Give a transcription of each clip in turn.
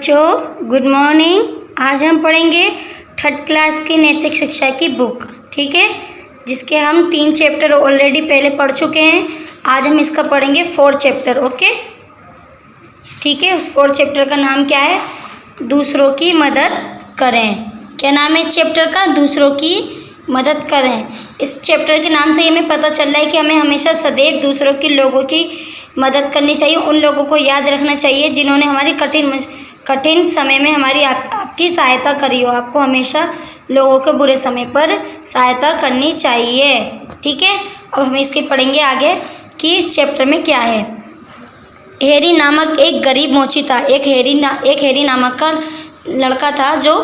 बच्चों good morning. आज हम पढ़ेंगे थर्ड क्लास की नैतिक शिक्षा की बुक, ठीक है, जिसके हम 3 चैप्टर ऑलरेडी पहले पढ़ चुके हैं। आज हम इसका पढ़ेंगे 4th चैप्टर। ओके, ठीक है। उस 4th चैप्टर का नाम क्या है? दूसरों की मदद करें। क्या नाम है इस चैप्टर का? दूसरों की मदद करें। इस चैप्टर के नाम से हमें पता चल रहा है कि हमें हमेशा सदैव दूसरों की लोगों की मदद करनी चाहिए। उन लोगों को याद रखना चाहिए जिन्होंने हमारी कठिन समय में हमारी आपकी सहायता करी हो। आपको हमेशा लोगों के बुरे समय पर सहायता करनी चाहिए, ठीक है। अब हम इसके पढ़ेंगे आगे कि इस चैप्टर में क्या है। हैरी नामक एक गरीब मोची था। एक हैरी नामक का लड़का था जो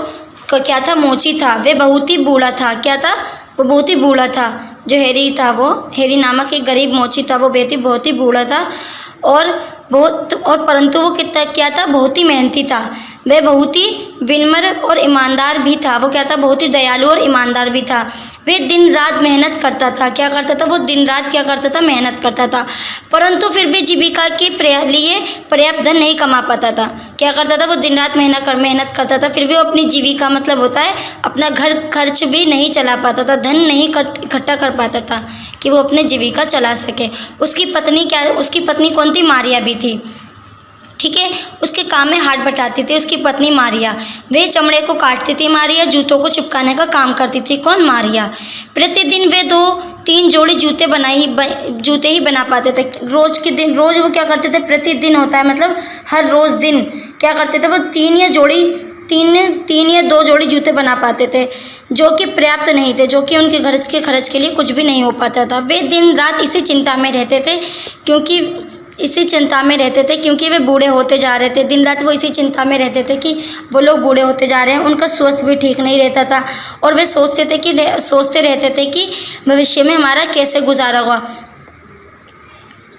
क्या था? मोची था। वह बहुत ही बूढ़ा था। क्या था? वो बहुत ही बूढ़ा था। जो हैरी था, वो हैरी नामक एक गरीब मोची था। वो बहुत ही बूढ़ा था और परंतु वो क्या था? बहुत ही मेहनती था। वह बहुत ही विनम्र और ईमानदार भी था। वो क्या था? बहुत ही दयालु और ईमानदार भी था। वह दिन रात मेहनत करता था। क्या करता था? वो दिन रात क्या करता था? मेहनत करता था, परंतु फिर भी जीविका के लिए पर्याप्त धन नहीं कमा पाता था। क्या करता था? वो दिन रात मेहनत करता था, फिर भी वो अपनी जीविका मतलब होता है अपना घर खर्च भी नहीं चला पाता था, धन नहीं इकट्ठा कर पाता था कि वो अपने जीविका चला सके। उसकी पत्नी कौन थी? मारिया भी थी, ठीक है। उसके काम में हाथ बटाती थी उसकी पत्नी मारिया। वे चमड़े को काटती थी मारिया, जूतों को चिपकाने का काम करती थी। कौन? मारिया। प्रतिदिन वे 2-3 जोड़ी जूते ही बना पाते थे। रोज वो क्या करते थे? प्रतिदिन होता है मतलब हर रोज दिन क्या करते थे? वो 3 या 2 जोड़ी जूते बना पाते थे, जो कि पर्याप्त नहीं थे, जो कि उनके घर के खर्च के लिए कुछ भी नहीं हो पाता था। वे दिन रात इसी चिंता में रहते थे क्योंकि वे बूढ़े होते जा रहे थे। दिन रात वो इसी चिंता में रहते थे कि वो लोग बूढ़े होते जा रहे हैं, उनका स्वास्थ्य भी ठीक नहीं रहता था और वे सोचते रहते थे कि भविष्य में हमारा कैसे गुजारा होगा।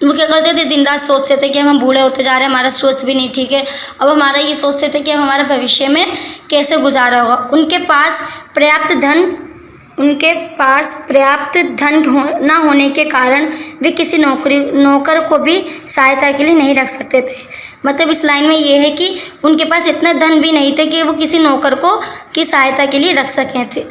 वो क्या करते थे? दिन रात सोचते थे कि हम बूढ़े होते जा रहे हैं, हमारा स्वास्थ्य भी नहीं ठीक है। अब हमारा ये सोचते थे कि हमारा भविष्य में कैसे गुजारा होगा। उनके पास पर्याप्त धन न होने के कारण वे किसी नौकर को भी सहायता के लिए नहीं रख सकते थे। मतलब इस लाइन में ये है कि उनके पास इतना धन भी नहीं थे कि वो किसी नौकर को की सहायता के लिए रख सके थे।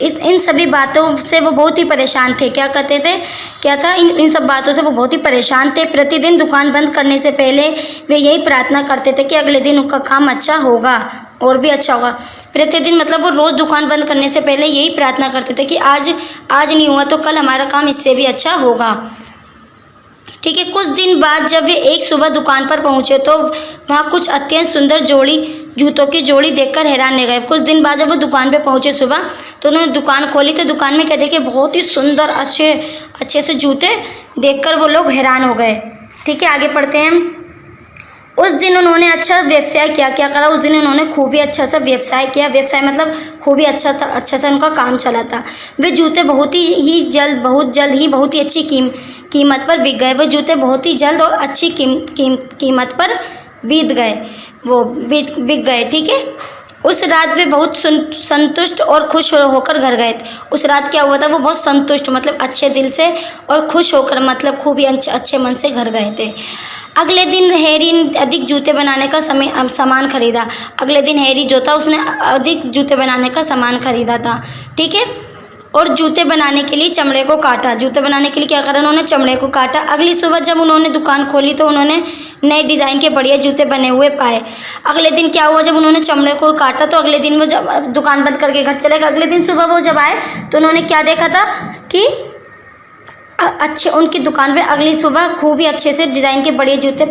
इन सभी बातों से वो बहुत ही परेशान थे। क्या करते थे? क्या था? इन सब बातों से वो बहुत ही परेशान थे। प्रतिदिन दुकान बंद करने से पहले वे यही प्रार्थना करते थे कि अगले दिन उनका काम अच्छा होगा और भी अच्छा होगा। प्रतिदिन मतलब वो रोज़ दुकान बंद करने से पहले यही प्रार्थना करते थे कि आज नहीं हुआ तो कल हमारा काम इससे भी अच्छा होगा, ठीक है। कुछ दिन बाद जब वे एक सुबह दुकान पर पहुंचे तो वहाँ कुछ अत्यंत सुंदर जूतों की जोड़ी देखकर हैरान रह गए। कुछ दिन बाद जब वो दुकान पे पहुंचे सुबह, तो उन्होंने दुकान खोली तो दुकान में क्या देखे? बहुत ही सुंदर अच्छे से जूते देखकर वो लोग हैरान हो गए, ठीक है। आगे पढ़ते हैं हम। उस दिन उन्होंने अच्छा व्यवसाय किया। क्या करा? उस दिन उन्होंने खूब ही अच्छा सा व्यवसाय किया। व्यवसाय मतलब खूब ही अच्छा था, अच्छा सा उनका काम चला था। वे जूते बहुत जल्द ही बहुत ही अच्छी कीमत पर बिक गए। वो जूते बहुत ही जल्द और अच्छी कीमत पर बिक गए, ठीक है। उस रात वे बहुत संतुष्ट और खुश होकर घर गए। उस रात क्या हुआ था? वो बहुत संतुष्ट मतलब अच्छे दिल से और खुश होकर मतलब खूब ही अच्छे मन से घर गए थे। अगले दिन हैरी ने अधिक जूते बनाने का सामान खरीदा। अगले दिन हैरी जो था उसने अधिक जूते बनाने का सामान खरीदा था, ठीक है। और जूते बनाने के लिए चमड़े को काटा। जूते बनाने के लिए क्या करा? उन्होंने चमड़े को काटा। अगली सुबह जब उन्होंने दुकान खोली तो उन्होंने नए डिज़ाइन के बढ़िया जूते बने हुए पाए। अगले दिन क्या हुआ? जब उन्होंने चमड़े को काटा तो अगले दिन वो जब दुकान बंद करके घर चले गए, अगले दिन सुबह वो जब आए तो उन्होंने क्या देखा था कि उनकी दुकान पे अगली सुबह खूब ही अच्छे से डिज़ाइन के बड़े जूते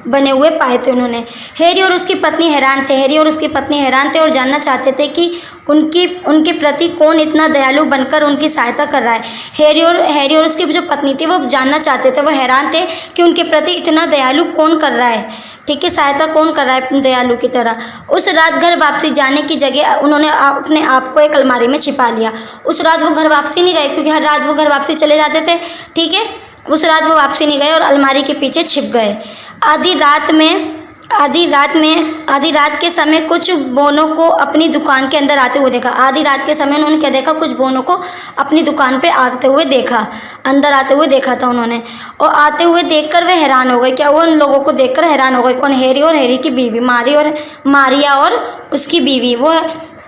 बने हुए पाए थे उन्होंने। हैरी और उसकी पत्नी हैरान थे और जानना चाहते थे कि उनके प्रति कौन इतना दयालु बनकर उनकी सहायता कर रहा है। हैरी और उसकी जो पत्नी थी वो जानना चाहते थे, वो हैरान थे कि उनके प्रति इतना दयालु कौन कर रहा है, ठीक है, सहायता कौन कर रहा है दयालु की तरह। उस रात घर वापसी जाने की जगह उन्होंने अपने आप को एक अलमारी में छिपा लिया। उस रात वो घर वापसी नहीं गए क्योंकि हर रात वो घर वापसी चले जाते थे, ठीक है। उस रात वो वापसी नहीं गए और अलमारी के पीछे छिप गए। आधी रात में आधी रात के समय कुछ बोनों को अपनी दुकान के अंदर आते हुए देखा। आधी रात के समय उन्होंने क्या देखा, कुछ बोनों को अपनी दुकान पे आते हुए देखा, अंदर आते हुए देखा था उन्होंने। और आते हुए देखकर वे हैरान हो गए। क्या वो उन लोगों को देखकर हैरान हो गए? कौन? हैरी और हैरी की बीवी, मारिया और उसकी बीवी, वो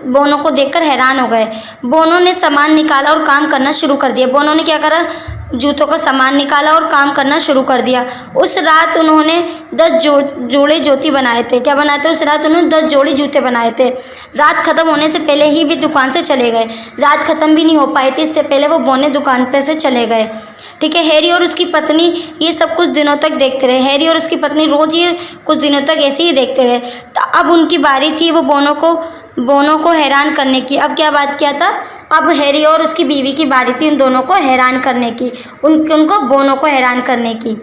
बोनों को देखकर हैरान हो गए। बोनों ने सामान निकाला और काम करना शुरू कर दिया। बोनों ने क्या करा? जूतों का सामान निकाला और काम करना शुरू कर दिया। उस रात उन्होंने 10 जोड़े जूते बनाए थे। क्या बनाए थे? उस रात उन्होंने 10 जोड़ी जूते बनाए थे। रात ख़त्म होने से पहले ही वे दुकान से चले गए। रात ख़त्म भी नहीं हो पाई थी, इससे पहले वो बोने दुकान पे से चले गए। ठीक है। हैरी और उसकी पत्नी ये सब कुछ दिनों तक देखते रहे। हैरी और उसकी पत्नी रोज़ ये कुछ दिनों तक ऐसे ही देखते रहे। तो अब उनकी बारी थी वो बोनों को हैरान करने की। अब क्या बात किया था? अब हैरी और उसकी बीवी की बारी थी उन दोनों को हैरान करने की, उनको बोनों को हैरान करने की।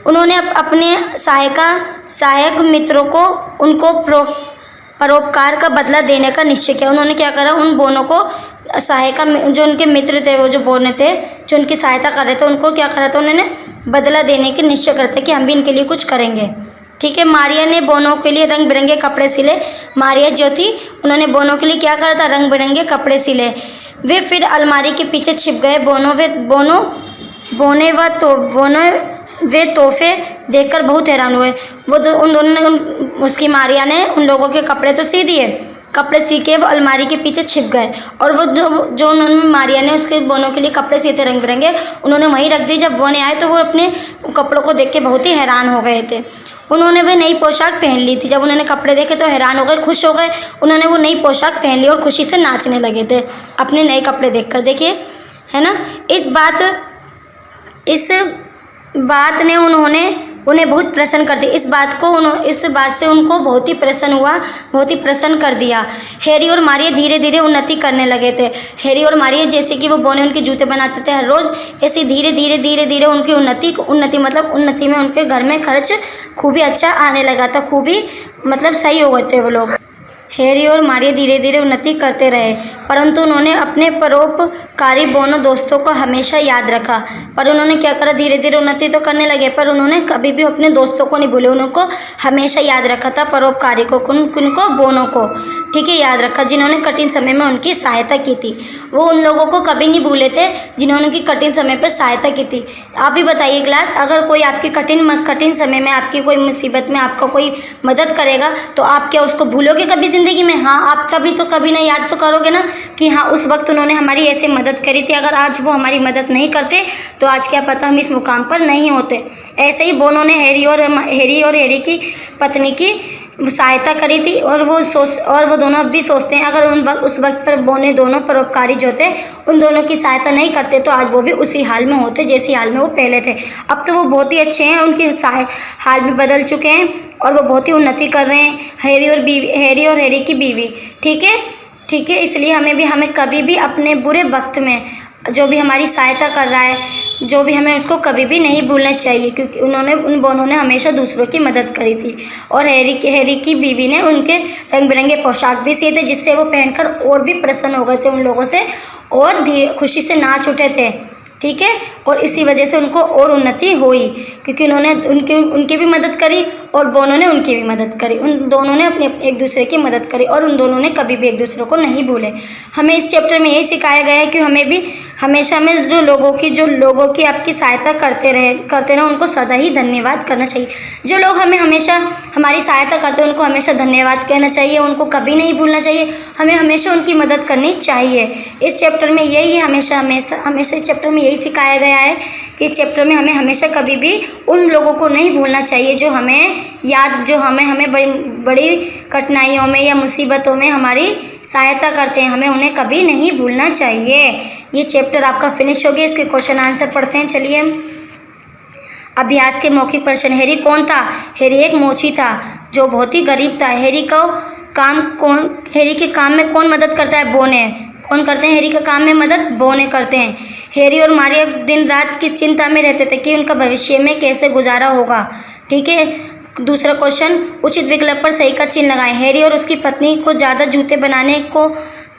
उन्होंने अपने सहायक मित्रों को उनको परोपकार का बदला देने का निश्चय किया। उन्होंने क्या करा? उन बोनों को जो उनके मित्र थे, वो जो बोने थे जो उनकी सहायता कर रहे थे, उनको क्या करा था? उन्होंने बदला देने के निश्चय करते कि हम भी इनके लिए कुछ करेंगे। ठीक है। मारिया ने बोनों के लिए रंग बिरंगे कपड़े सिले। मारिया जो थी उन्होंने बोनों के लिए क्या करा था? रंग बिरंगे कपड़े सिले। वे फिर अलमारी के पीछे छिप गए। वे तोहफे देखकर बहुत हैरान हुए। उन दोनों ने उसकी मारिया ने उन लोगों के कपड़े तो सी दिए, कपड़े सी के वो अलमारी के पीछे छिप गए। और वो जो उन्होंने मारिया ने उसके बोनों के लिए कपड़े सीते रंग बिरंगे, उन्होंने वहीं रख दिए। जब बोने आए तो वो अपने कपड़ों को देख के बहुत ही हैरान हो गए थे। उन्होंने वह नई पोशाक पहन ली थी। जब उन्होंने कपड़े देखे तो हैरान हो गए, खुश हो गए। उन्होंने वो नई पोशाक पहन ली और खुशी से नाचने लगे थे अपने नए कपड़े देखकर। देखिए, है ना। इस बात ने उन्हें बहुत प्रसन्न कर दिया। इस बात से उनको बहुत ही प्रसन्न कर दिया। हैरी और मारिया धीरे धीरे उन्नति करने लगे थे। हैरी और मारिया जैसे कि वो बोने उनके जूते बनाते थे हर रोज़, ऐसे धीरे धीरे उनकी उन्नति में उनके घर में खर्च खूब ही अच्छा आने लगा था। खूब ही मतलब सही हो गए थे वो लोग। हैरी और मारिया धीरे धीरे उन्नति करते रहे, परंतु उन्होंने अपने परोपकारी बोनों दोस्तों को हमेशा याद रखा। पर उन्होंने क्या करा? धीरे धीरे उन्नति तो करने लगे, पर उन्होंने कभी भी अपने दोस्तों को नहीं भूले। उनको हमेशा याद रखा था, परोपकारी को, उनको बोनों को, ठीक है, याद रखा, जिन्होंने कठिन समय में उनकी सहायता की थी। वो उन लोगों को कभी नहीं भूले थे जिन्होंने उनकी कठिन समय पर सहायता की थी। आप भी बताइए क्लास, अगर कोई आपकी कठिन समय में, आपकी कोई मुसीबत में आपका कोई मदद करेगा तो आप क्या उसको भूलोगे कभी ज़िंदगी में? हाँ, आप कभी ना याद तो करोगे ना कि हाँ, उस वक्त उन्होंने हमारी ऐसे मदद करी थी। अगर आज वो हमारी मदद नहीं करते तो आज क्या पता हम इस मुकाम पर नहीं होते। ऐसे ही बोनों ने हैरी और हैरी की पत्नी की सहायता करी थी। और वो दोनों अब भी सोचते हैं, अगर उस वक्त पर बोने दोनों परोपकारी जो थे उन दोनों की सहायता नहीं करते तो आज वो भी उसी हाल में होते जैसे हाल में वो पहले थे। अब तो वो बहुत ही अच्छे हैं, उनके हाल भी बदल चुके हैं और वो बहुत ही उन्नति कर रहे हैं। हैरी और हैरी की बीवी। ठीक है। इसलिए हमें कभी भी अपने बुरे वक्त में जो भी हमारी सहायता कर रहा है, जो भी, हमें उसको कभी भी नहीं भूलना चाहिए, क्योंकि उन दोनों ने हमेशा दूसरों की मदद करी थी। और हैरी की बीवी ने उनके रंग बिरंगे पोशाक भी सिए थे, जिससे वो पहनकर और भी प्रसन्न हो गए थे उन लोगों से और खुशी से नाच उठे थे। ठीक है। और इसी वजह से उनको और उन्नति हुई, क्योंकि उन्होंने उनकी भी मदद करी और बोनों ने उनकी भी मदद करी। उन दोनों ने अपने एक दूसरे की मदद करी और उन दोनों ने कभी भी एक दूसरे को नहीं भूले। हमें इस चैप्टर में यही सिखाया गया है कि हमें भी हमेशा में जो लोगों की आपकी सहायता करते ना, उनको सदा ही धन्यवाद करना चाहिए। जो लोग हमें हमेशा हमारी सहायता करते हैं उनको हमेशा धन्यवाद कहना चाहिए, उनको कभी नहीं भूलना चाहिए। हमें हमेशा उनकी मदद करनी चाहिए। इस चैप्टर में यही हमेशा इस चैप्टर में यही सिखाया गया है कि इस चैप्टर में हमें हमेशा कभी भी उन लोगों को नहीं भूलना चाहिए जो हमें बड़ी कठिनाइयों में या मुसीबतों में हमारी सहायता करते हैं। हमें उन्हें कभी नहीं भूलना चाहिए। ये चैप्टर आपका फिनिश हो गया। इसके क्वेश्चन आंसर पढ़ते हैं। चलिए, अभ्यास के मौखिक प्रश्न। हैरी कौन था? हैरी एक मोची था जो बहुत ही गरीब था। हैरी के काम में कौन मदद करता है? बोने। कौन करते हैं हैरी का काम में मदद? बोने करते हैं। हैरी और मारिया दिन रात किस चिंता में रहते थे कि उनका भविष्य में कैसे गुजारा होगा। ठीक है। दूसरा क्वेश्चन, उचित विकल्प पर सही का चिन्ह लगाएं। हैरी और उसकी पत्नी को ज़्यादा जूते बनाने को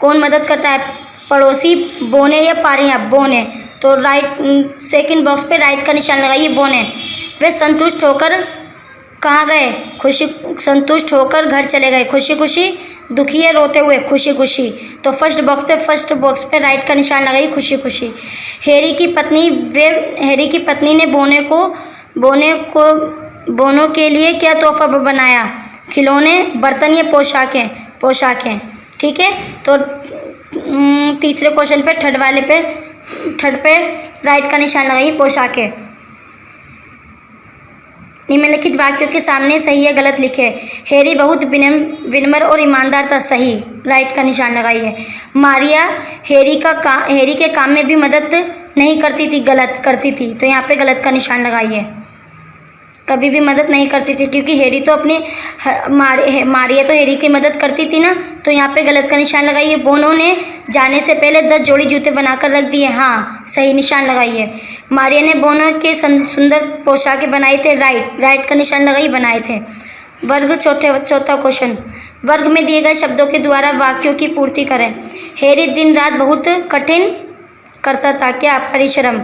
कौन मदद करता है? पड़ोसी, बोने या पारियाँ? बोने। तो राइट, सेकंड बॉक्स पे राइट का निशान लगाइए, बोने। वे संतुष्ट होकर कहाँ गए? खुशी संतुष्ट होकर घर चले गए। खुशी खुशी, दुखी है रोते हुए, खुशी खुशी। तो फर्स्ट बॉक्स पे राइट का निशान लगाइए, खुशी खुशी। हैरी की पत्नी ने बोनो के लिए क्या तोहफा बनाया? खिलौने, बर्तन या पोशाकें। ठीक है, तो तीसरे क्वेश्चन पे थर्ड पे राइट का निशान लगाइए, पोशाकें। निम्नलिखित वाक्यों के सामने सही या गलत लिखे। हैरी बहुत विनम्र और ईमानदार था, सही, राइट का निशान लगाइए। मारिया हैरी के काम में भी मदद नहीं करती थी, गलत, करती थी, तो यहाँ पे गलत का निशान लगाइए। कभी भी मदद नहीं करती थी, क्योंकि हैरी तो मारिया तो हैरी की मदद करती थी ना, तो यहाँ पे गलत का निशान लगाइए। बोनो ने जाने से पहले 10 जोड़ी जूते बनाकर रख दिए, हाँ, सही निशान लगाइए। मारिया ने बोनो के सुंदर पोशाकें बनाए थे, राइट का निशान लगाइए, बनाए थे। वर्ग चौथा क्वेश्चन, वर्ग में दिए गए शब्दों के द्वारा वाक्यों की पूर्ति करें। हैरी दिन रात बहुत कठिन करता था, क्या? परिश्रम।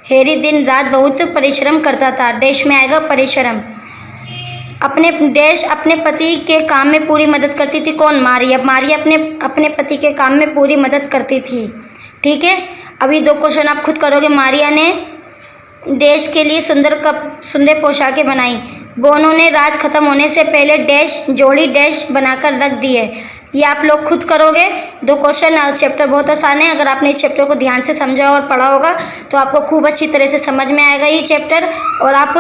हैरी दिन रात बहुत परिश्रम करता था, डैश में आएगा परिश्रम। अपने पति के काम में पूरी मदद करती थी, कौन? मारिया अपने पति के काम में पूरी मदद करती थी। ठीक है, अभी 2 क्वेश्चन आप खुद करोगे। मारिया ने डैश के लिए सुंदर पोशाकें बनाई। बोनो ने रात खत्म होने से पहले जोड़ी डैश बनाकर रख दिए। ये आप लोग खुद करोगे। 2 क्वेश्चन, चैप्टर बहुत आसान है। अगर आपने इस चैप्टर को ध्यान से समझा और पढ़ा होगा तो आपको खूब अच्छी तरह से समझ में आएगा ये चैप्टर, और आप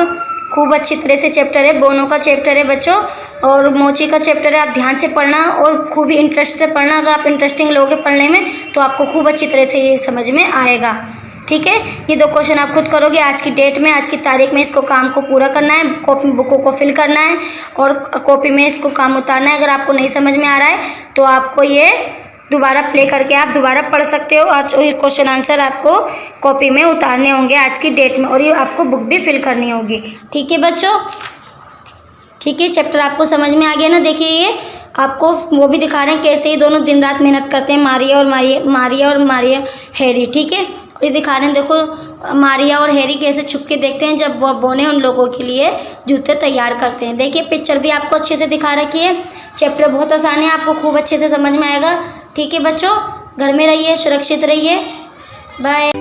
खूब अच्छी तरह से चैप्टर है, बोनो का चैप्टर है बच्चों, और मोची का चैप्टर है। आप ध्यान से पढ़ना और खूब ही इंटरेस्ट से पढ़ना। अगर आप इंटरेस्टिंग लोगे पढ़ने में तो आपको खूब अच्छी तरह से ये समझ में आएगा। ठीक है, ये 2 क्वेश्चन आप खुद करोगे। आज की डेट में, आज की तारीख में इसको काम को पूरा करना है, बुकों को फिल करना है और कॉपी में इसको काम उतारना है। अगर आपको नहीं समझ में आ रहा है तो आपको ये दोबारा प्ले करके आप दोबारा पढ़ सकते हो। आज क्वेश्चन आंसर आपको कॉपी में उतारने होंगे आज की डेट में, और ये आपको बुक भी फिल करनी होगी। ठीक है बच्चों, ठीक है, चैप्टर आपको समझ में आ गया ना। देखिए ये आपको वो भी दिखा रहे हैं कैसे ये दोनों दिन रात मेहनत करते हैं, मारिया और हैरी। ठीक है, ये दिखा रहे हैं, देखो मारिया और हैरी कैसे छुप के देखते हैं जब वो बोने उन लोगों के लिए जूते तैयार करते हैं। देखिए पिक्चर भी आपको अच्छे से दिखा रखी है। चैप्टर बहुत आसान है, आपको खूब अच्छे से समझ में आएगा। ठीक है बच्चों, घर में रहिए, सुरक्षित रहिए, बाय।